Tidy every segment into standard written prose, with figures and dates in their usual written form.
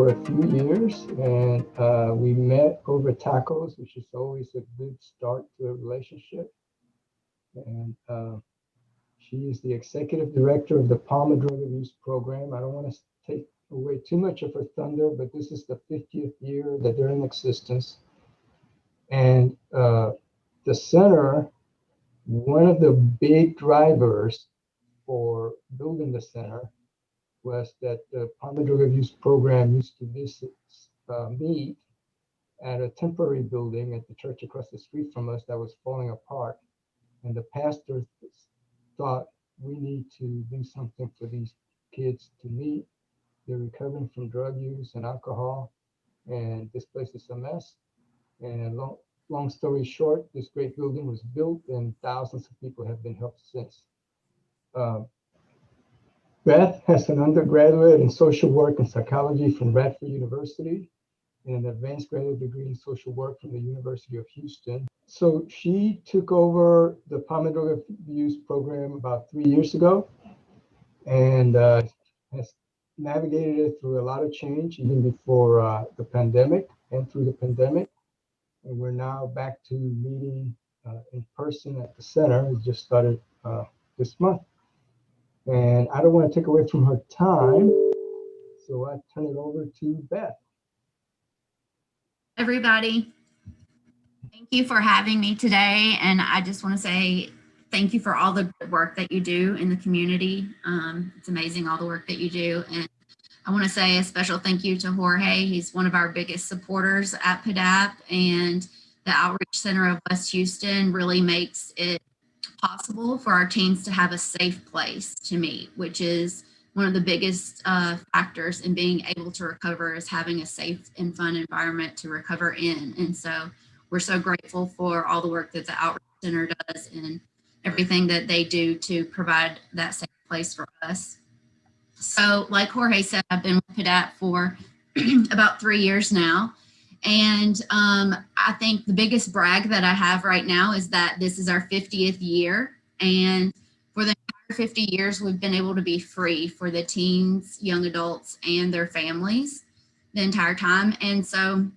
for a few years, and we met over tacos, which is always a good start to a relationship. And she is the executive director of the Palmer Drug Abuse Program. I don't want to take away too much of her thunder, but this is the 50th year that they're in existence. And the center, one of the big drivers for building the center was that the Palmer Drug Abuse Program used to meet at a temporary building at the church across the street from us that was falling apart. And the pastor thought, we need to do something for these kids to meet. They're recovering from drug use and alcohol, and this place is a mess. And long story short, this great building was built, and thousands of people have been helped since. Beth has an undergraduate in social work and psychology from Radford University and an advanced graduate degree in social work from the University of Houston. So she took over the Palmer Drug Abuse Program about 3 years ago, and has navigated it through a lot of change, even before the pandemic and through the pandemic. And we're now back to meeting in person at the center. It just started this month. And I don't want to take away from her time, so I turn it over to Beth. Everybody, thank you for having me today. And I just want to say thank you for all the good work that you do in the community. It's amazing all the work that you do. And I want to say a special thank you to Jorge. He's one of our biggest supporters at PDAP, and the Outreach Center of West Houston really makes it possible for our teens to have a safe place to meet, which is one of the biggest factors in being able to recover, is having a safe and fun environment to recover in. And so we're so grateful for all the work that the Outreach Center does and everything that they do to provide that safe place for us. So like Jorge said, I've been with PDAP for about 3 years now. And I think the biggest brag that I have right now is that this is our 50th year. And for the entire 50 years, we've been able to be free for the teens, young adults, and their families the entire time. And so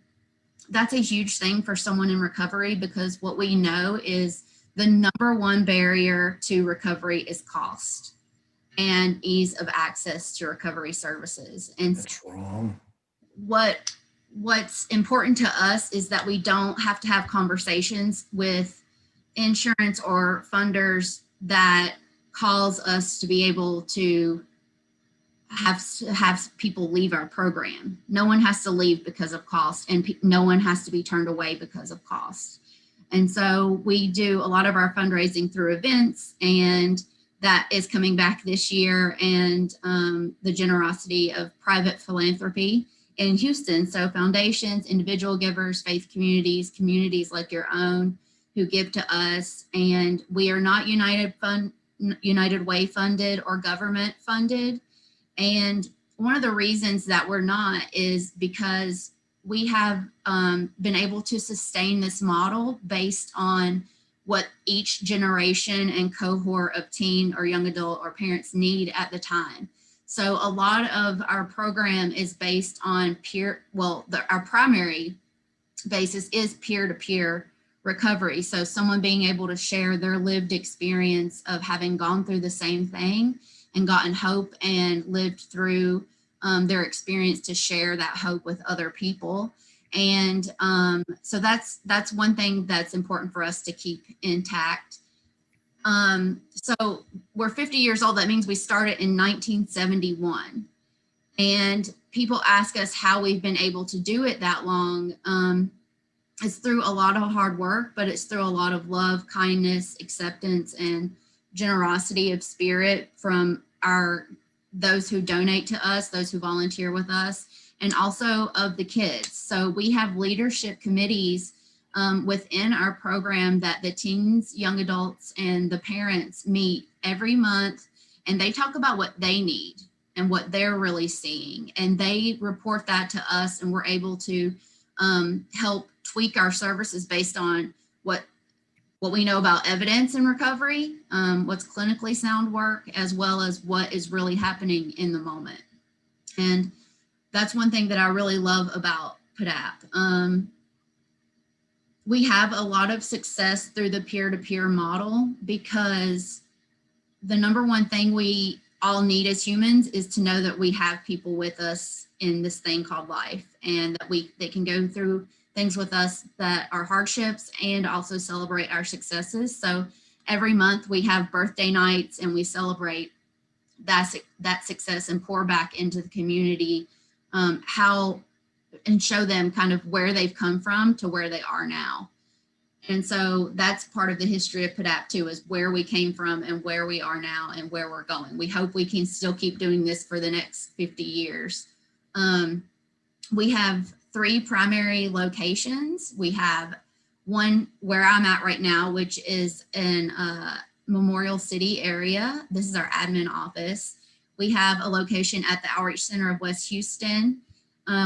that's a huge thing for someone in recovery, because what we know is the number one barrier to recovery is cost and ease of access to recovery services. And that's wrong. What's important to us is that we don't have to have conversations with insurance or funders that cause us to be able to have people leave our program. No one has to leave because of cost, and no one has to be turned away because of cost. And so we do a lot of our fundraising through events, and that is coming back this year, and the generosity of private philanthropy in Houston. So foundations, individual givers, faith communities, communities like your own who give to us. And we are not United Way funded or government funded. And one of the reasons that we're not is because we have been able to sustain this model based on what each generation and cohort of teen or young adult or parents need at the time. So a lot of our program is based on our primary basis is peer-to-peer recovery. So someone being able to share their lived experience of having gone through the same thing and gotten hope and lived through their experience to share that hope with other people. And so that's one thing that's important for us to keep intact. So we're 50 years old. That means we started in 1971. And people ask us how we've been able to do it that long. It's through a lot of hard work, but it's through a lot of love, kindness, acceptance, and generosity of spirit from those who donate to us, those who volunteer with us, and also of the kids. So we have leadership committees within our program that the teens, young adults, and the parents meet every month, and they talk about what they need and what they're really seeing. And they report that to us, and we're able to help tweak our services based on what we know about evidence in recovery, what's clinically sound work, as well as what is really happening in the moment. And that's one thing that I really love about PDAP. We have a lot of success through the peer-to-peer model because the number one thing we all need as humans is to know that we have people with us in this thing called life, and that they can go through things with us that are hardships and also celebrate our successes. So every month we have birthday nights and we celebrate that success and pour back into the community, and show them kind of where they've come from to where they are now. And so that's part of the history of PDAP too, is where we came from and where we are now and where we're going. We hope we can still keep doing this for the next 50 years. We have 3 primary locations. We have one where I'm at right now, which is in Memorial City area. This is our admin office. We have a location at the Outreach Center of West Houston.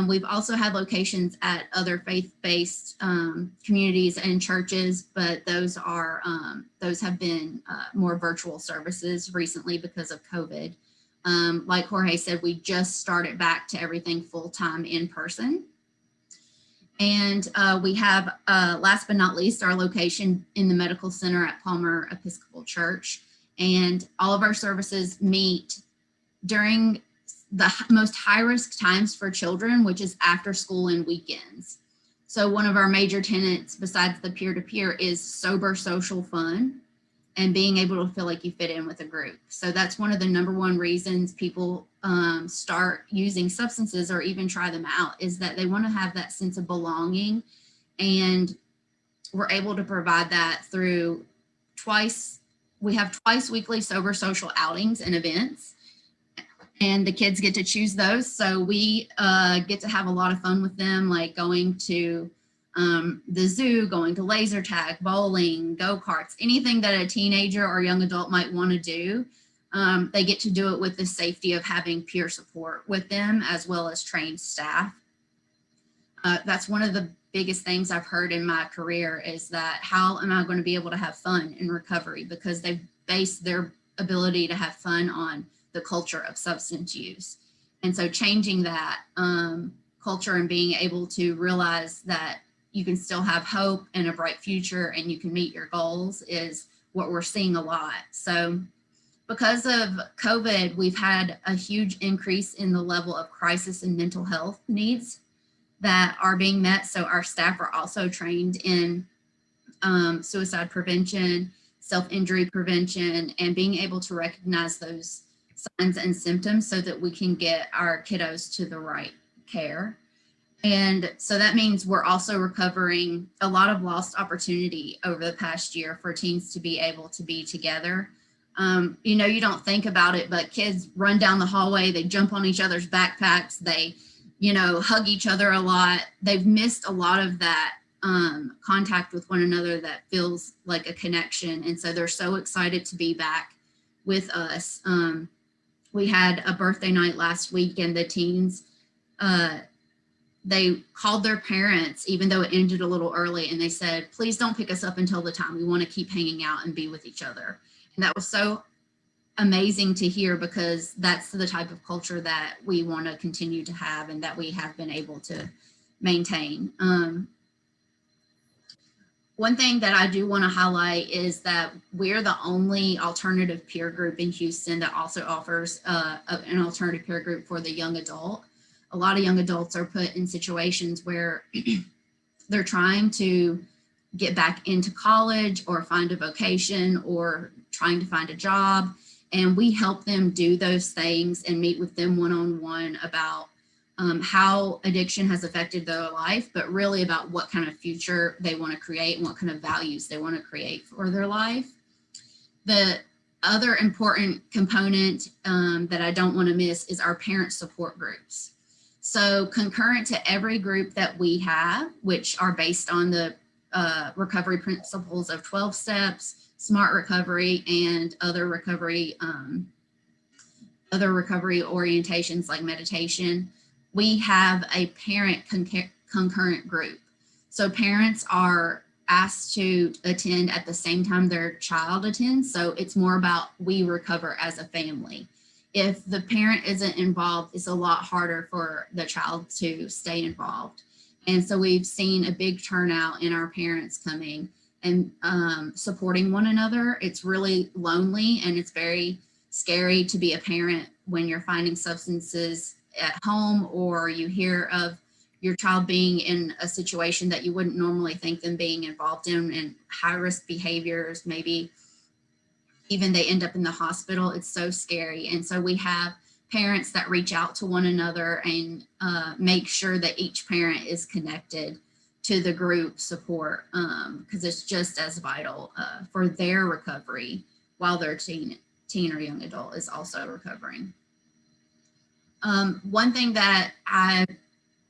We've also had locations at other faith-based communities and churches, but those have been more virtual services recently because of COVID. Like Jorge said, we just started back to everything full-time in person. And we have, last but not least, our location in the medical center at Palmer Episcopal Church. And all of our services meet during the most high-risk times for children, which is after school and weekends. So one of our major tenets, besides the peer-to-peer, is sober social fun and being able to feel like you fit in with a group. So that's one of the number one reasons people start using substances or even try them out, is that they want to have that sense of belonging. And we're able to provide that through twice weekly sober social outings and events. And the kids get to choose those. So we get to have a lot of fun with them, like going to the zoo, going to laser tag, bowling, go-karts, anything that a teenager or young adult might want to do. They get to do it with the safety of having peer support with them, as well as trained staff. That's one of the biggest things I've heard in my career, is that how am I going to be able to have fun in recovery? Because they base their ability to have fun on the culture of substance use. And so changing that culture and being able to realize that you can still have hope and a bright future and you can meet your goals is what we're seeing a lot. So because of COVID, we've had a huge increase in the level of crisis and mental health needs that are being met. So our staff are also trained in suicide prevention, self-injury prevention, and being able to recognize those signs and symptoms so that we can get our kiddos to the right care. And so that means we're also recovering a lot of lost opportunity over the past year for teens to be able to be together. You don't think about it, but kids run down the hallway, they jump on each other's backpacks, they, hug each other a lot. They've missed a lot of that contact with one another that feels like a connection. And so they're so excited to be back with us. We had a birthday night last week, and the teens, they called their parents, even though it ended a little early, and they said, please don't pick us up until the time. We want to keep hanging out and be with each other. And that was so amazing to hear, because that's the type of culture that we want to continue to have and that we have been able to maintain. One thing that I do want to highlight is that we're the only alternative peer group in Houston that also offers an alternative peer group for the young adult. A lot of young adults are put in situations where they're trying to get back into college or find a vocation or trying to find a job. And we help them do those things and meet with them one-on-one about how addiction has affected their life, but really about what kind of future they want to create and what kind of values they want to create for their life. The other important component that I don't want to miss is our parent support groups. So concurrent to every group that we have, which are based on the recovery principles of 12 steps, SMART recovery, and other recovery orientations like meditation, we have a parent concurrent group. So parents are asked to attend at the same time their child attends. So it's more about we recover as a family. if the parent isn't involved, it's a lot harder for the child to stay involved. And so we've seen a big turnout in our parents coming and supporting one another. It's really lonely, and it's very scary to be a parent when you're finding substances at home, or you hear of your child being in a situation that you wouldn't normally think them being involved in, and high risk behaviors, maybe even they end up in the hospital. It's so scary. And so we have parents that reach out to one another and make sure that each parent is connected to the group support, because it's just as vital for their recovery while their teen or young adult is also recovering. One thing that I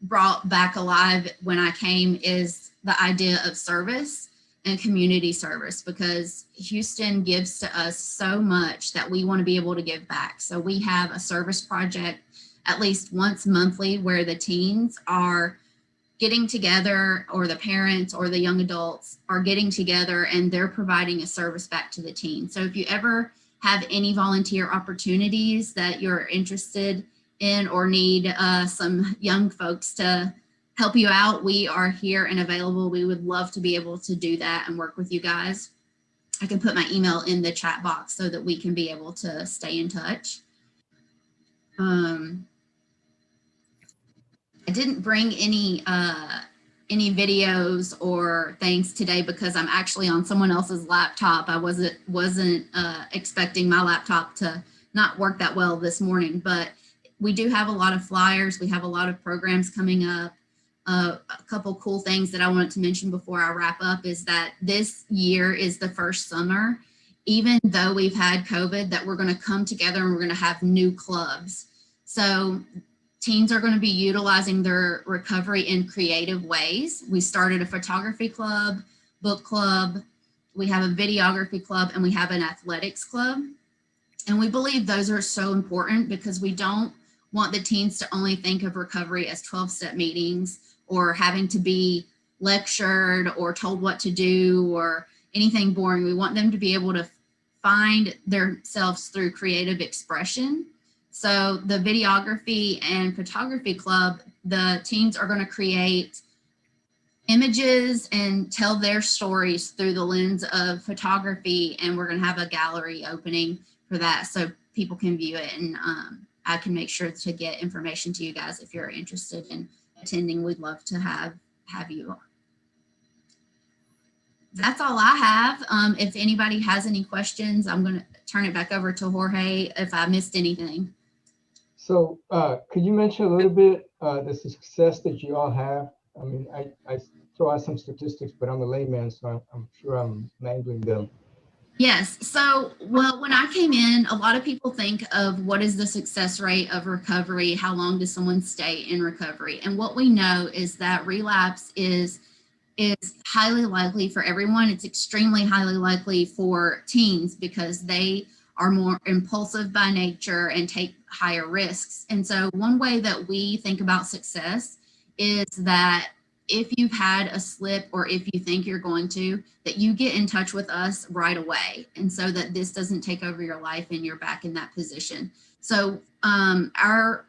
brought back alive when I came is the idea of service and community service, because Houston gives to us so much that we want to be able to give back. So we have a service project at least once monthly where the teens are getting together, or the parents or the young adults are getting together, and they're providing a service back to the teens. So if you ever have any volunteer opportunities that you're interested in or need some young folks to help you out, we are here and available. We would love to be able to do that and work with you guys. I can put my email in the chat box so that we can be able to stay in touch. I didn't bring any videos or things today because I'm actually on someone else's laptop. I wasn't expecting my laptop to not work that well this morning, but we do have a lot of flyers. We have a lot of programs coming up. A couple cool things that I wanted to mention before I wrap up is that this year is the first summer, even though we've had COVID, that we're going to come together and we're going to have new clubs. So teens are going to be utilizing their recovery in creative ways. We started a photography club, book club, we have a videography club, and we have an athletics club. And we believe those are so important because we don't want the teens to only think of recovery as 12-step meetings or having to be lectured or told what to do or anything boring. We want them to be able to find themselves through creative expression. So the videography and photography club, the teens are going to create images and tell their stories through the lens of photography, and we're going to have a gallery opening for that so people can view it, and I can make sure to get information to you guys if you're interested in attending. We'd love to have you. That's all I have. If anybody has any questions, I'm going to turn it back over to Jorge if I missed anything. So could you mention a little bit the success that you all have? I mean, I throw out some statistics, but I'm a layman, so I'm sure I'm mangling them. Yes. So, well, when I came in, a lot of people think of what is the success rate of recovery? How long does someone stay in recovery? And what we know is that relapse is highly likely for everyone. It's extremely highly likely for teens because they are more impulsive by nature and take higher risks. And so one way that we think about success is that if you've had a slip or if you think you're going to, that you get in touch with us right away. And so that this doesn't take over your life and you're back in that position. So our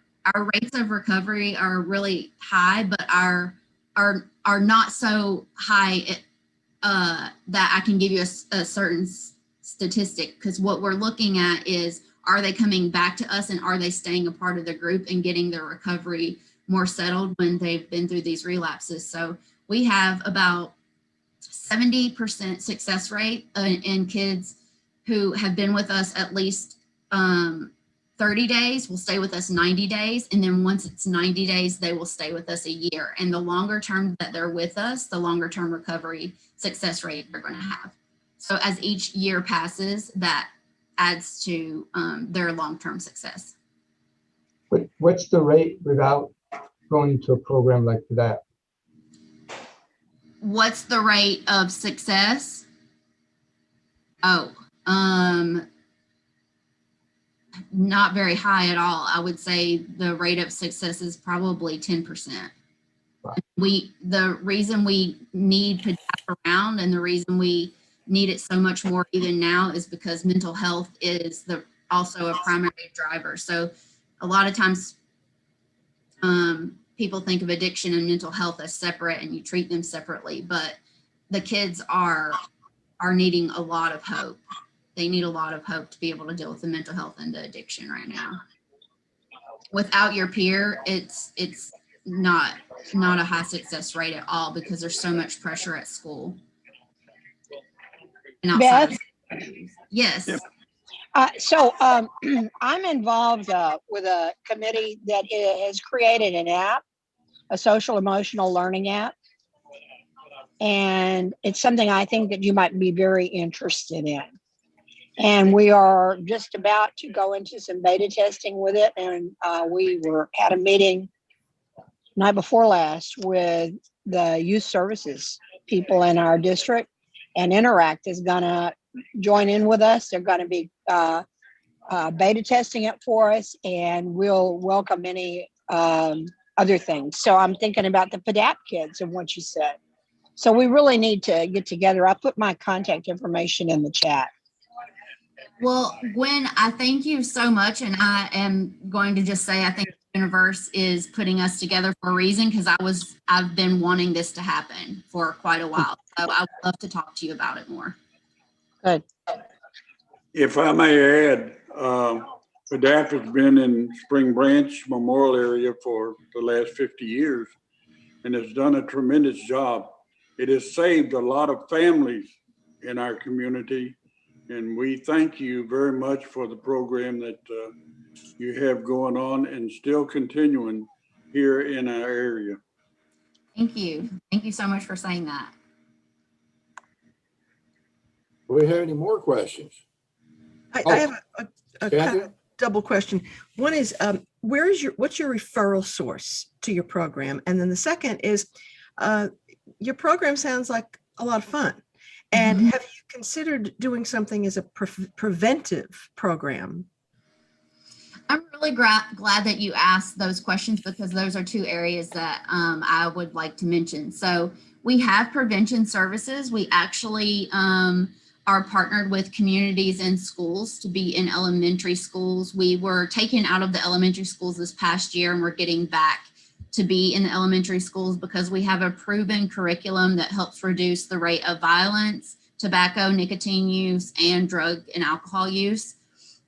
rates of recovery are really high, but are not so high that I can give you a certain statistic, because what we're looking at is, are they coming back to us and are they staying a part of the group and getting their recovery more settled when they've been through these relapses. So we have about 70% success rate in kids who have been with us at least 30 days, will stay with us 90 days. And then once it's 90 days, they will stay with us a year. And the longer term that they're with us, the longer term recovery success rate they're going to have. So as each year passes, that adds to their long-term success. But what's the rate without going to a program like that? What's the rate of success? Oh, not very high at all. I would say the rate of success is probably 10%. Wow. The reason we need PDAP around and the reason we need it so much more even now is because mental health is also a primary driver. So a lot of times people think of addiction and mental health as separate and you treat them separately, but the kids are needing a lot of hope. They need a lot of hope to be able to deal with the mental health and the addiction right now. Without your peer, it's not a high success rate at all because there's so much pressure at school. And outside Beth? Yes. So I'm involved with a committee that has created an app, a social emotional learning app. And it's something I think that you might be very interested in. And we are just about to go into some beta testing with it. And we had a meeting night before last with the youth services people in our district, and Interact is going to join in with us. They're going to be beta testing it for us, and we'll welcome any other things. So I'm thinking about the PDAP kids and what you said. So we really need to get together. I'll put my contact information in the chat. Well, Gwen, I thank you so much. And I am going to just say, I think the universe is putting us together for a reason, because I've been wanting this to happen for quite a while. So I would love to talk to you about it more. Good. If I may add, PDAP has been in Spring Branch Memorial area for the last 50 years and has done a tremendous job. It has saved a lot of families in our community, and we thank you very much for the program that you have going on and still continuing here in our area. Thank you. Thank you so much for saying that. Do we have any more questions? I have a kind of double question. One is, what's your referral source to your program? And then the second is, your program sounds like a lot of fun. And have you considered doing something as a preventive program? I'm really glad that you asked those questions, because those are two areas that I would like to mention. So we have prevention services. We actually are partnered with communities and schools to be in elementary schools. We were taken out of the elementary schools this past year, and we're getting back to be in the elementary schools because we have a proven curriculum that helps reduce the rate of violence, tobacco, nicotine use, and drug and alcohol use.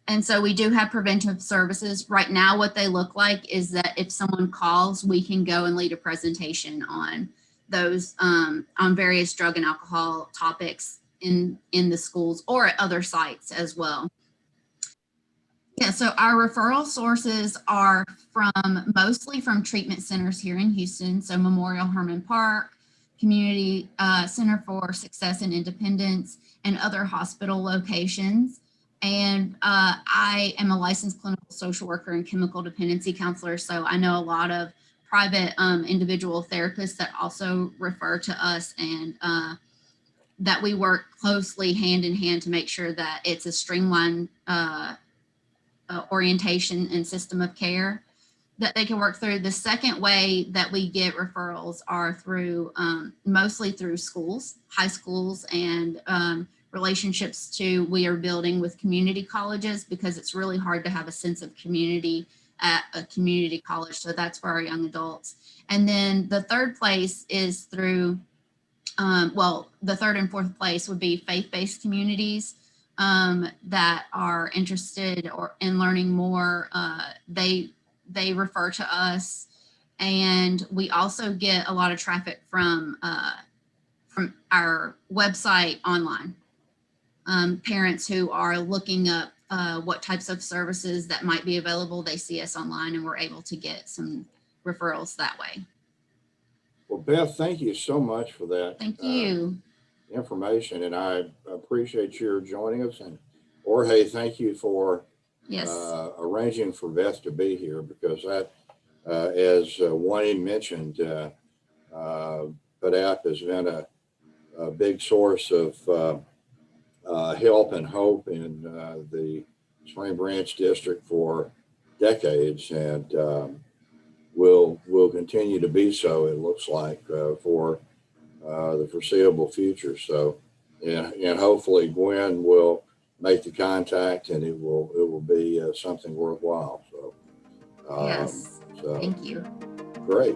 And so we do have preventive services. Right now, what they look like is that if someone calls, we can go and lead a presentation on those, on various drug and alcohol topics in the schools or at other sites as well. Yeah, so our referral sources are mostly from treatment centers here in Houston. So Memorial Hermann Park, Community Center for Success and Independence, and other hospital locations. And I am a licensed clinical social worker and chemical dependency counselor. So I know a lot of private individual therapists that also refer to us, and that we work closely hand in hand to make sure that it's a streamlined orientation and system of care that they can work through. The second way that we get referrals are through mostly through schools, high schools, and relationships we are building with community colleges, because it's really hard to have a sense of community at a community college. So that's for our young adults. And then the third place is through, the third and fourth place would be faith-based communities that are interested in learning more. They refer to us, and we also get a lot of traffic from our website online. Parents who are looking up what types of services that might be available, they see us online, and we're able to get some referrals that way. Well, Beth, thank you so much for that. Thank you. Information, and I appreciate your joining us. And Jorge, thank you for arranging for Beth to be here, because that, as Wayne mentioned, PDAP has been a big source of help and hope in the Spring Branch district for decades, and will continue to be so, it looks like, for the foreseeable future. So, and hopefully Gwen will make the contact, and it will be something worthwhile. So, Yes, so thank you. great.